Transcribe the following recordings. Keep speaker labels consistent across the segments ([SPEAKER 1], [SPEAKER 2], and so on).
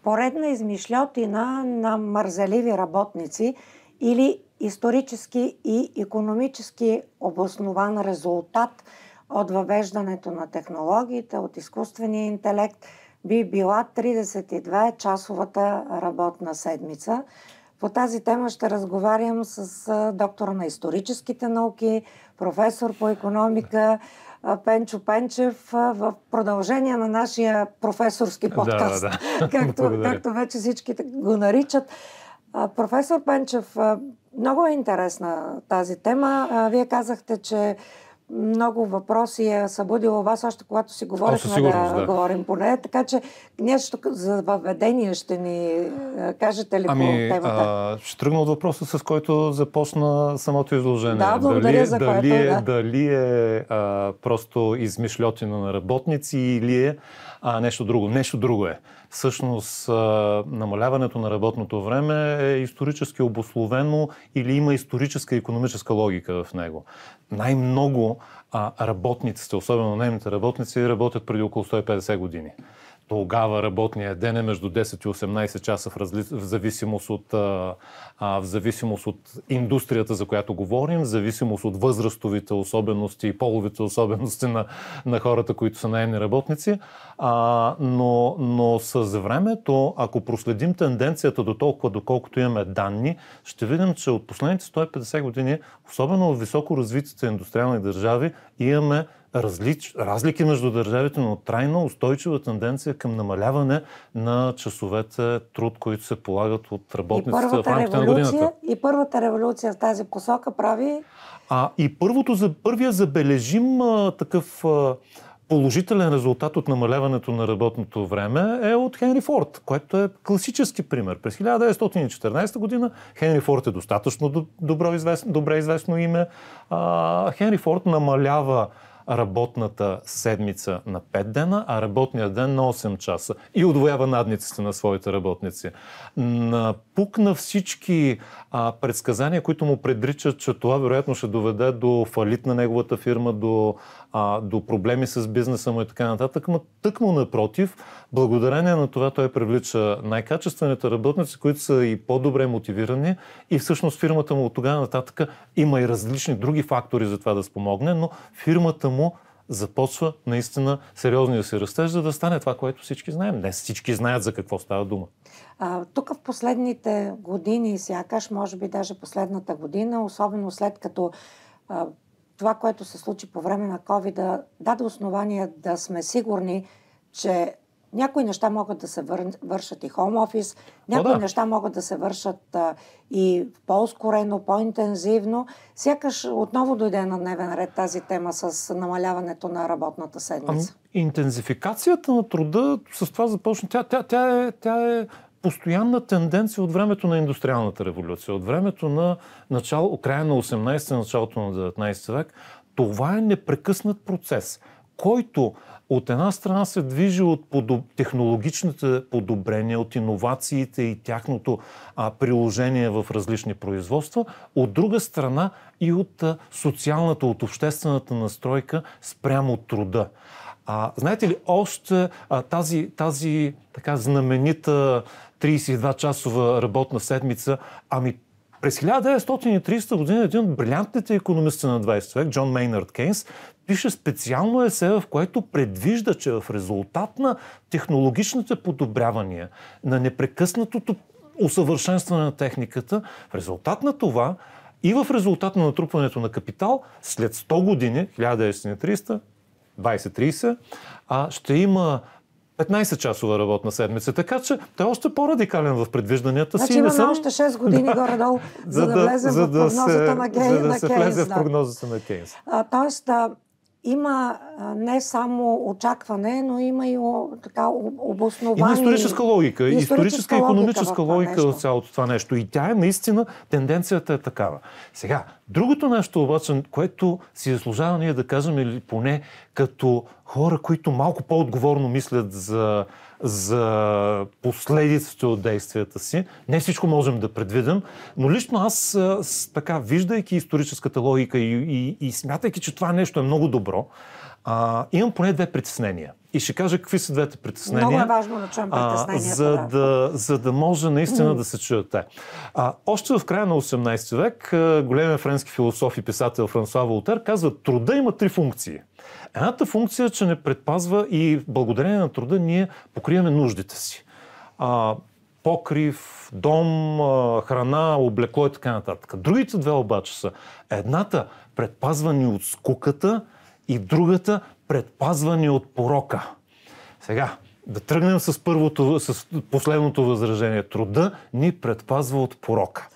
[SPEAKER 1] поредна измишльотина на мързеливи работници или исторически и икономически обоснован резултат от въвеждането на технологиите, от изкуствения интелект, би била 32-часовата работна седмица. По тази тема ще разговарям с доктора на историческите науки, професор по икономика Пенчо Пенчев в продължение на нашия професорски подкаст, както вече всички го наричат. Професор Пенчев, много е интересна тази тема. Вие казахте, че много въпроси е събудило вас, още когато си говорихме да говорим по нея. Така че нещо за въведение ще ни кажете ли по темата?
[SPEAKER 2] Ще тръгна от въпроса, с който започна самото изложение.
[SPEAKER 1] Да, благодаря за което.
[SPEAKER 2] Дали е просто измишльотина на работници или е нещо друго. Нещо друго е. Всъщност, намаляването на работното време е исторически обусловено или има историческа и икономическа логика в него. Най-много работниците, особено наемните работници, работят преди около 150 години. Тогава работният ден е между 10 и 18 часа в зависимост от индустрията, за която говорим, в зависимост от възрастовите особености и половите особености на хората, които са наемни работници. Но с времето, ако проследим тенденцията до толкова, доколкото имаме данни, ще видим, че от последните 150 години, особено в високо развитите индустриални държави, имаме разлики между държавите, но трайно устойчива тенденция към намаляване на часовете труд, които се полагат от работниците в рамките на годината.
[SPEAKER 1] И първата революция в тази посока прави...
[SPEAKER 2] Първия забележим такъв положителен резултат от намаляването на работното време е от Хенри Форд, което е класически пример. През 1914 година Хенри Форд е достатъчно добре известно име. Хенри Форд намалява работната седмица на 5 дена, а работния ден на 8 часа. И удвоява надниците на своите работници. Напукна всички предсказания, които му предричат, че това вероятно ще доведе до фалит на неговата фирма, до проблеми с бизнеса му и така нататък. Но тъкмо напротив, благодарение на това той привлича най-качествените работници, които са и по-добре мотивирани, и всъщност фирмата му от тогава нататък има и различни други фактори за това да спомогне, но фирмата му започва наистина сериозния си растеж, за да стане това, което всички знаем. Днес всички знаят за какво става дума.
[SPEAKER 1] Тук в последните години, сякаш, може би даже последната година, особено след като това, което се случи по време на COVID, даде основание да сме сигурни, че някои неща могат да се вършат и хоум офис, някои неща могат да се вършат и по-ускорено, по-интензивно. Сякаш отново дойде на дневен ред тази тема с намаляването на работната седмица.
[SPEAKER 2] Интензификацията на труда с това започна. Тя е постоянна тенденция от времето на индустриалната революция, от времето на края на 18-ти, началото на 19 век. Това е непрекъснат процес, който от една страна се движи от технологичните подобрения, от иновациите и тяхното приложение в различни производства, от друга страна и от социалната, от обществената настройка спрямо труда. Знаете ли, още тази така знаменита 32-часова работна седмица, през 1930 година един от брилянтните икономисти на 20 век, Джон Мейнард Кейнс, пише специално есе, в което предвижда, че в резултат на технологичните подобрявания, на непрекъснатото усъвършенстване на техниката, в резултат на това и в резултат на натрупването на капитал, след 100 години, 1930, 20-30, ще има 15-часова работна седмица. Така че той е още по-радикален в предвижданията си.
[SPEAKER 1] Значи имаме още 6 години горе-долу, за да влезем в прогнозата на Кейнс.
[SPEAKER 2] За да се влезе в прогнозата на Кейнс.
[SPEAKER 1] Тоест, има не само очакване, но има и обосновани...
[SPEAKER 2] Има историческа логика, историческа и икономическа логика в цялото това нещо. И тя е наистина, тенденцията е такава. Сега, другото нещо обаче, което си заслужава ние да кажем, или поне като хора, които малко по-отговорно мислят за последиците от действията си. Не всичко можем да предвидим, но лично аз, така, виждайки историческата логика и смятайки, че това нещо е много добро, Имам поне две притеснения. И ще кажа какви са двете притеснения.
[SPEAKER 1] Много е важно да чуем притесненията.
[SPEAKER 2] За да може наистина да се чуят те. Още в края на 18 век големият френски философ и писател Франсуа Волтер казва: труда има три функции. Едната функция е, че не предпазва и благодарение на труда ние покриваме нуждите си. Покрив, дом, храна, облекло и така нататък. Другите две обаче са: едната предпазва ни от скуката и другата предпазва ни от порока. Сега, да тръгнем с последното възражение. Труда ни предпазва от порока.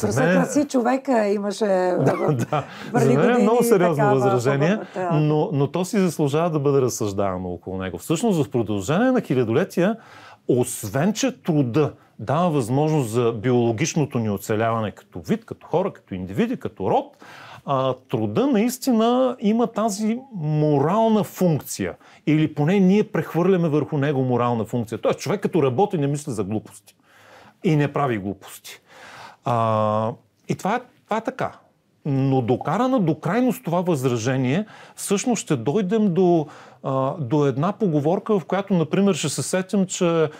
[SPEAKER 1] Краси човека имаше
[SPEAKER 2] да. За мен е много сериозно възражение, но то си заслужава да бъде разсъждавано около него. Всъщност, в продължение на хилядолетия, освен че труда дава възможност за биологичното ни оцеляване като вид, като хора, като индивиди, като род, труда наистина има тази морална функция. Или поне ние прехвърляме върху него морална функция. Тоест, човек като работи не мисли за глупости. И не прави глупости. И това е така. Но докарана до крайност това възражение, всъщност ще дойдем до една поговорка, в която, например, ще се сетим, че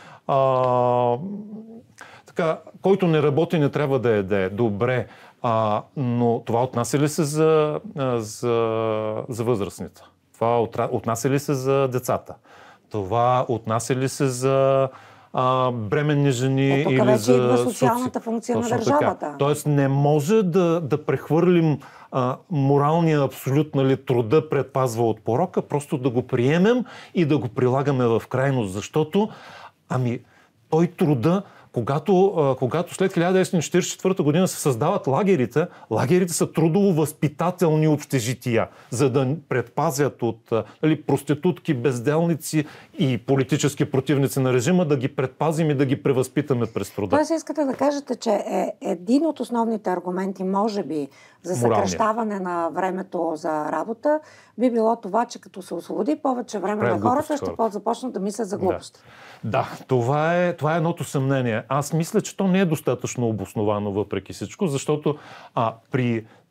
[SPEAKER 2] който не работи, не трябва да яде. Добре. Но това отнася ли се за възрастните? Това отнася ли се за децата? Това отнася ли се за бременни жени или
[SPEAKER 1] вече
[SPEAKER 2] за
[SPEAKER 1] идва социалната функция на държавата.
[SPEAKER 2] Така. Тоест не може да прехвърлим моралния абсолют, нали, труда предпазва от порока, просто да го приемем и да го прилагаме в крайност, защото той труда, когато след 1944 година се създават лагерите са трудово-възпитателни общежития, за да предпазят от проститутки, безделници и политически противници на режима, да ги предпазим и да ги превъзпитаме през труда.
[SPEAKER 1] Тоест искате да кажете, че един от основните аргументи, може би, за съкращаване на времето за работа, би било това, че като се освободи повече време на хората, ще започнат да мислят за глупости.
[SPEAKER 2] Да, това е едното съмнение. Аз мисля, че то не е достатъчно обосновано въпреки всичко, защото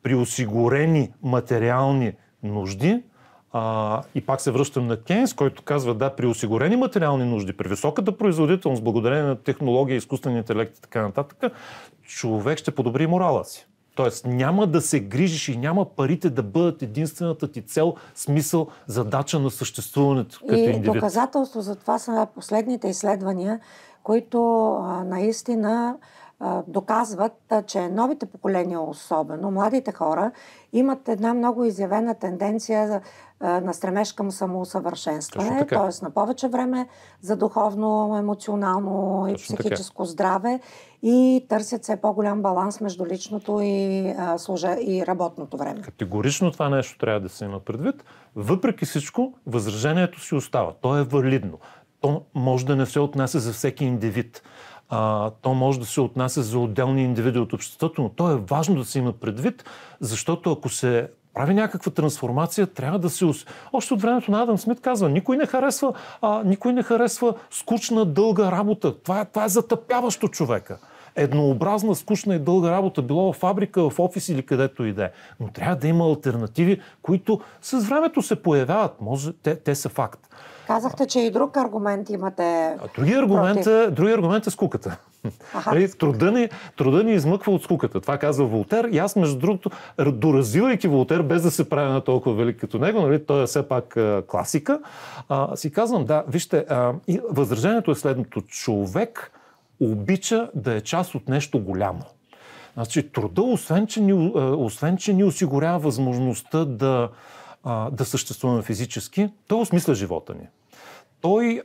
[SPEAKER 2] при осигурени материални нужди, и пак се връщам на Кейнс, който казва, при осигурени материални нужди, при високата производителност, благодарение на технология, изкуствен интелект и така нататък, човек ще подобри морала си. Тоест няма да се грижиш и няма парите да бъдат единствената ти цел, смисъл, задача на съществуването като индивид.
[SPEAKER 1] И доказателство за това са последните изследвания, които наистина доказват, че новите поколения, особено младите хора, имат една много изявена тенденция на стремеж към самоусъвършенстване, т.е. на повече време за духовно, емоционално и психическо здраве и търсят все по-голям баланс между личното и работното време.
[SPEAKER 2] Категорично това нещо трябва да се има предвид. Въпреки всичко, възражението си остава. То е валидно. То може да не се отнася за всеки индивид. То може да се отнася за отделни индивиди от обществото, но то е важно да се има предвид, защото ако се прави някаква трансформация, трябва да се... Още от времето на Адам Смит казва, никой не харесва скучна, дълга работа. Това е затъпяващо човека. Еднообразна, скучна и дълга работа, било в фабрика, в офис или където и да е. Но трябва да има алтернативи, които с времето се появяват. Те са факт.
[SPEAKER 1] Казахте, че и друг аргумент имате.
[SPEAKER 2] Другия аргумент е скуката. Труда ни измъква от скуката. Това казва Волтер. И аз, между другото, доразвивайки Волтер, без да се правя на толкова велик като него, той е все пак класика, си казвам, вижте, възражението е следното. Човек обича да е част от нещо голямо. Значи, труда, освен че ни осигурява възможността да съществуваме физически, той осмисля живота ни. Той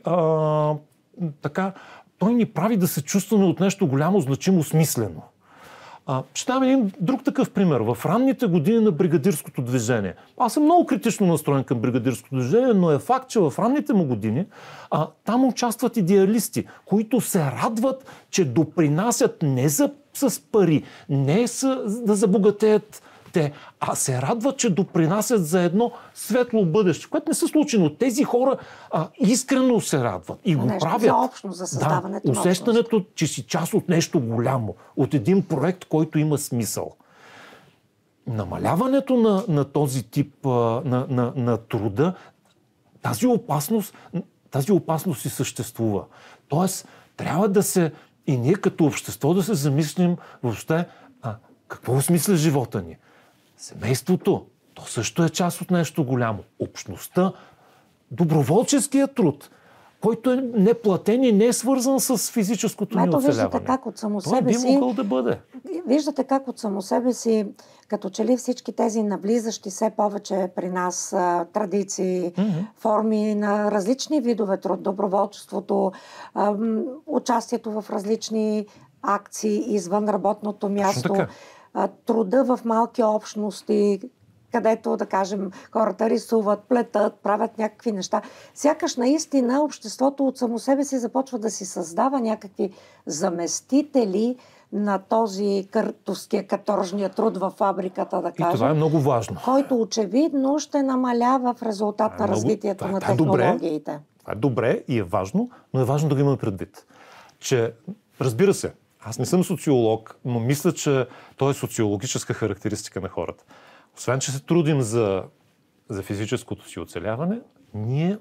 [SPEAKER 2] ни прави да се чувстваме от нещо голямо, значимо, смислено. Ще дам един друг такъв пример. В ранните години на бригадирското движение. Аз съм много критично настроен към бригадирското движение, но е факт, че в ранните му години там участват идеалисти, които се радват, че допринасят не с пари, не да забогатеят те, а се радват, че допринасят за едно светло бъдеще, което не се случи, но тези хора искрено се радват и го правят.
[SPEAKER 1] За общност, за създаването на
[SPEAKER 2] усещането, че си част от нещо голямо, от един проект, който има смисъл. намаляването на този тип на труда, тази опасност и съществува. Тоест, трябва да се, и ние като общество да се замислим въобще, какво осмисля живота ни? Семейството, то също е част от нещо голямо. Общността, доброволческия труд, който е неплатен и не е свързан с физическото ни оцеляване.
[SPEAKER 1] Виждате как от само себе си...
[SPEAKER 2] Това би могъл да бъде.
[SPEAKER 1] Виждате как от само себе си, като че ли всички тези навлизащи все повече при нас традиции, форми на различни видове труд, доброволчеството, участието в различни акции извън работното място, труда в малки общности, където, да кажем, хората рисуват, плетат, правят някакви неща. Сякаш наистина обществото от само себе си започва да си създава някакви заместители на този каторжния труд във фабриката, да кажем.
[SPEAKER 2] И това е много важно.
[SPEAKER 1] Който очевидно ще намалява в резултат на развитието на технологиите.
[SPEAKER 2] Това е добре и е важно, но е важно да го имаме предвид. Че, разбира се, аз не съм социолог, но мисля, че то е социологическа характеристика на хората. Освен, че се трудим за физическото си оцеляване, ние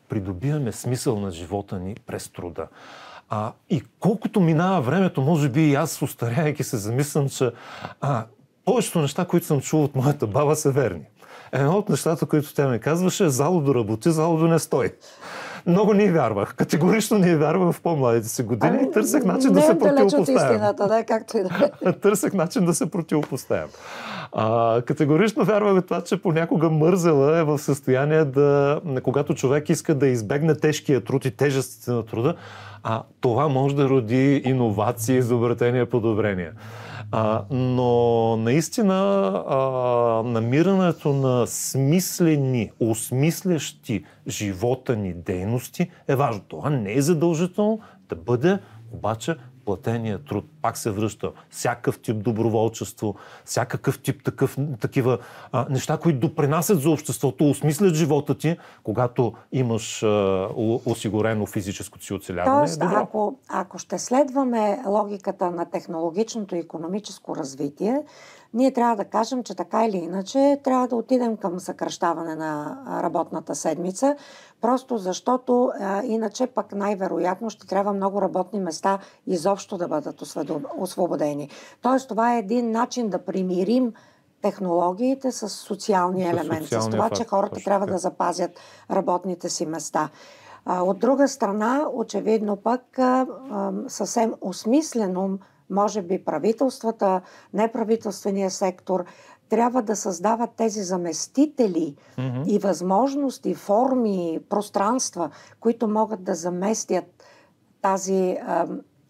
[SPEAKER 2] придобиваме смисъл на живота ни през труда. И колкото минава времето, може би и аз, остаряйки се, замислям, че повечето неща, които съм чул от моята баба, са верни. Едно от нещата, които тя ми казваше, е зало да работи, зало да не стой. Много не вярвах. Категорично не вярвах в по-младите си години и търсех начин да се противопоставям. Търсех начин да се противопоставям. Категорично вярвах в това, че понякога мързела е в състояние когато човек иска да избегне тежкия труд и тежестите на труда, това може да роди иновации, изобретения, подобрения. Но наистина намирането на смислени, осмислящи живота ни дейности е важно. Това не е задължително да бъде обаче платения труд. Пак се връща всякакъв тип доброволчество, всякакъв тип такива неща, които допринасят за обществото, осмислят живота ти, когато имаш осигурено физическото си оцеляване.
[SPEAKER 1] Тоест, ако ще следваме логиката на технологичното и икономическо развитие, ние трябва да кажем, че така или иначе трябва да отидем към съкращаване на работната седмица, просто защото иначе пък най-вероятно ще трябва много работни места изобщо да бъдат освободени. Тоест, това е един начин да примирим технологиите с социалния елемент, с това, че хората трябва да запазят работните си места. От друга страна, очевидно пък съвсем осмислено, може би правителствата, неправителствения сектор трябва да създават тези заместители и възможности, форми, пространства, които могат да заместят тази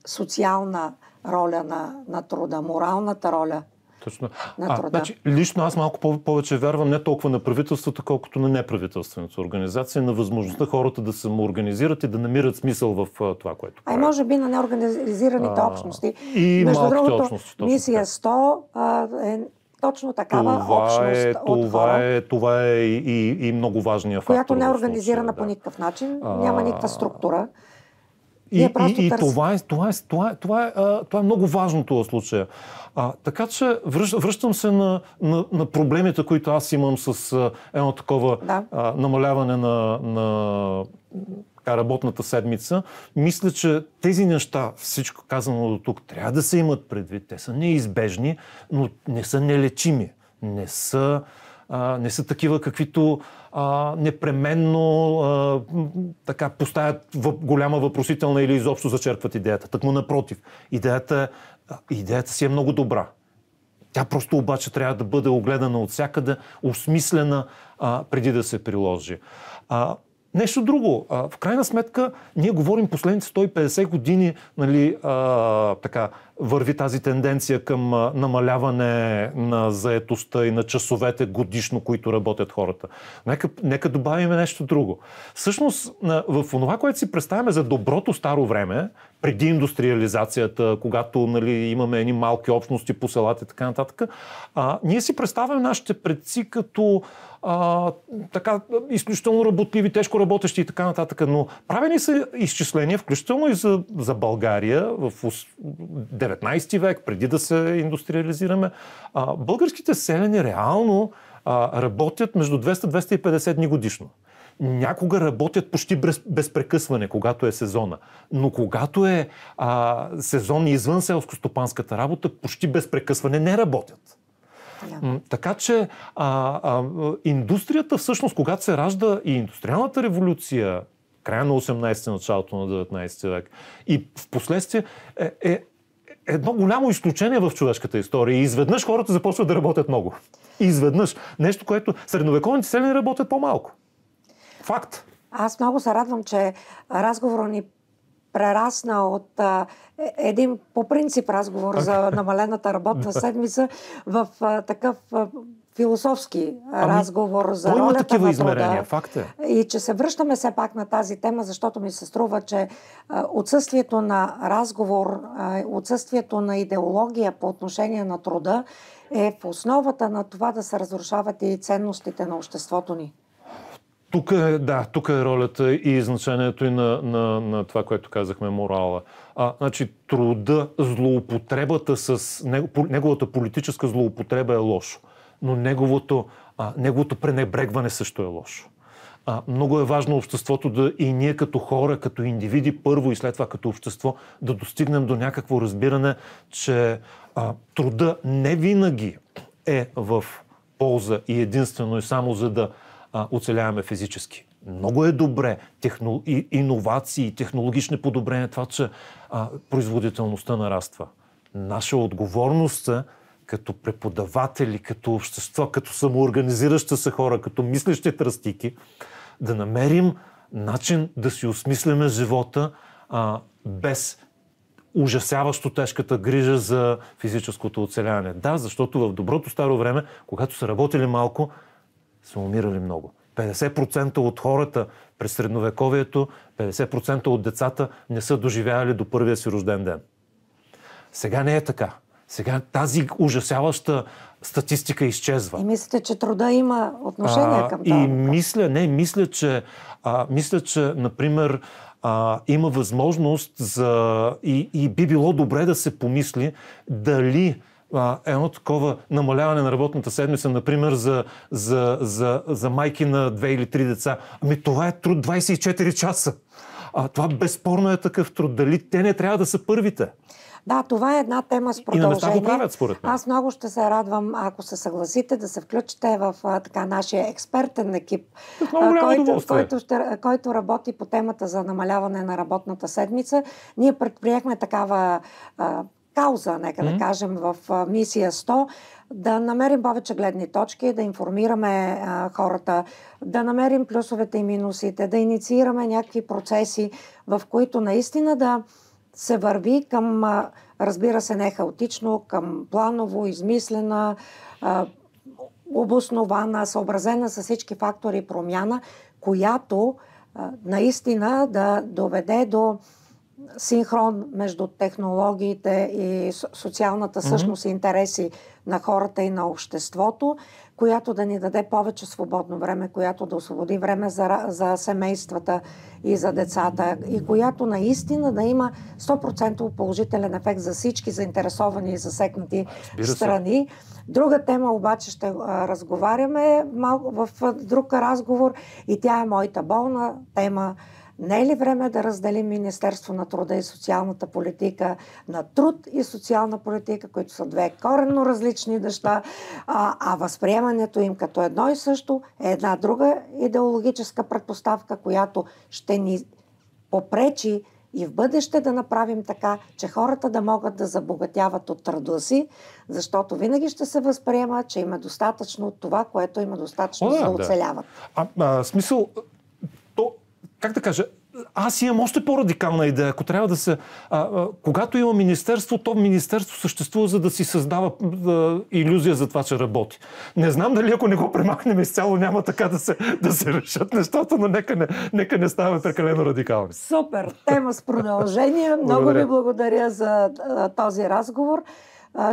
[SPEAKER 1] социална роля на труда, моралната роля.
[SPEAKER 2] Точно.
[SPEAKER 1] На труда.
[SPEAKER 2] Значи, лично аз малко повече вярвам не толкова на правителството, колкото на неправителствената организация, на възможността хората да самоорганизират и да намират смисъл в това, което правят.
[SPEAKER 1] Може би на неорганизираните общности.
[SPEAKER 2] И
[SPEAKER 1] между
[SPEAKER 2] малките
[SPEAKER 1] другото,
[SPEAKER 2] общности.
[SPEAKER 1] Мисия 100 е точно такава общност от хора.
[SPEAKER 2] Това е и много важният фактор.
[SPEAKER 1] Която не е организирана по никакъв начин, няма никаква структура.
[SPEAKER 2] Това е много важното в случая. Така че връщам се на проблемите, които аз имам с едно такова намаляване на работната седмица. Мисля, че тези неща, всичко казано до тук, трябва да се имат предвид. Те са неизбежни, но не са нелечими. Не са такива, каквито непременно така поставят голяма въпросителна или изобщо зачеркват идеята. Тъкмо напротив. Идеята си е много добра. Тя просто обаче трябва да бъде огледана отвсякъде, осмислена преди да се приложи. Нещо друго. В крайна сметка, ние говорим последните 150 години, така върви тази тенденция към намаляване на заетостта и на часовете годишно, които работят хората. Нека добавим нещо друго. Всъщност, в това, което си представяме за доброто старо време, преди индустриализацията, когато, нали, имаме едни малки общности по селата и така нататък. Ние си представяме нашите предци като така изключително работливи, тежко работещи и така нататък, но правени са изчисления, включително и за България в 19 век, преди да се индустриализираме. Българските селяни реално работят между 200-250 дни годишно. Някога работят почти без прекъсване, когато е сезона. Но когато е сезон извън селско-стопанската работа, почти без прекъсване не работят. Така че индустрията всъщност, когато се ражда и индустриалната революция, края на 18-ти, началото на 19 век, и в последствие е едно голямо изключение в човешката история. И изведнъж хората започват да работят много. Изведнъж. Нещо, което средновековните селяни работят по-малко. Факт.
[SPEAKER 1] Аз много се радвам, че разговорът ни прерасна от един по принцип разговор за намалената работна седмица в такъв философски разговор за ролята на труда.
[SPEAKER 2] Факт е.
[SPEAKER 1] И че се връщаме все пак на тази тема, защото ми се струва, че отсъствието на разговор, отсъствието на идеология по отношение на труда е в основата на това да се разрушават и ценностите на обществото ни.
[SPEAKER 2] Тук е ролята и значението и на това, което казахме, морала. Значи, труда, злоупотребата с неговата политическа злоупотреба е лошо, но неговото пренебрегване също е лошо. Много е важно обществото и ние като хора, като индивиди първо и след това като общество да достигнем до някакво разбиране, че труда не винаги е в полза и единствено и само за да оцеляваме физически. Много е добре иновации, технологични подобрения, това, че производителността нараства. Наша отговорност е като преподаватели, като общество, като самоорганизиращи се хора, като мислещи тръстики, да намерим начин да си осмисляме живота без ужасяващо тежката грижа за физическото оцеляване. Да, защото в доброто старо време, когато са работили малко, са умирали много. 50% от хората през средновековието, 50% от децата не са доживяли до първия си рожден ден. Сега не е така. Сега тази ужасяваща статистика изчезва.
[SPEAKER 1] И мислите, че труда има отношение към това?
[SPEAKER 2] Мисля, че, например, има възможност и би било добре да се помисли дали едно такова намаляване на работната седмица, например, за майки на 2 или 3 деца. Това е труд 24 часа. Това безспорно е такъв труд. Дали те не трябва да са първите?
[SPEAKER 1] Да, това е една тема с продължение.
[SPEAKER 2] И на места го правят, според мен.
[SPEAKER 1] Аз много ще се радвам, ако се съгласите, да се включите в нашия експертен екип, който работи по темата за намаляване на работната седмица. Ние предприехме такава кауза, нека да кажем, в мисия 100, да намерим повече гледни точки, да информираме хората, да намерим плюсовете и минусите, да инициираме някакви процеси, в които наистина да се върви към, разбира се, не хаотично, към планово, измислена, обоснована, съобразена с всички фактори промяна, която наистина да доведе до синхрон между технологиите и социалната същност и интереси на хората и на обществото, която да ни даде повече свободно време, която да освободи време за семействата и за децата и която наистина да има 100% положителен ефект за всички заинтересовани и засегнати страни. Друга тема обаче ще разговаряме в друг разговор и тя е моята болна тема. Не е ли време да разделим Министерство на труда и социалната политика на труд и социална политика, които са две коренно различни неща, а възприемането им като едно и също е една друга идеологическа предпоставка, която ще ни попречи и в бъдеще да направим така, че хората да могат да забогатяват от труда си, защото винаги ще се възприема, че има достатъчно от това, което има достатъчно да оцеляват.
[SPEAKER 2] Смисъл, как да кажа, аз имам още по-радикална идея. Ако трябва да се... когато има министерство, то министерство съществува, за да си създава илюзия за това, че работи. Не знам дали ако не го премахнем изцяло, няма така да се решат нещата, но нека не ставаме прекалено радикални.
[SPEAKER 1] Супер! Тема с продължение. Много ви благодаря за този разговор.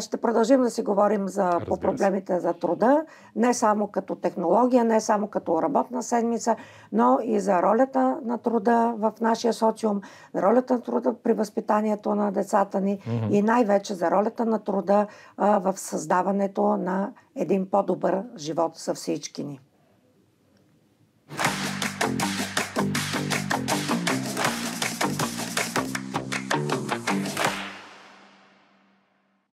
[SPEAKER 1] Ще продължим да си говорим по проблемите за труда, не само като технология, не само като работна седмица, но и за ролята на труда в нашия социум, ролята на труда при възпитанието на децата ни и най-вече за ролята на труда в създаването на един по-добър живот за всички ни.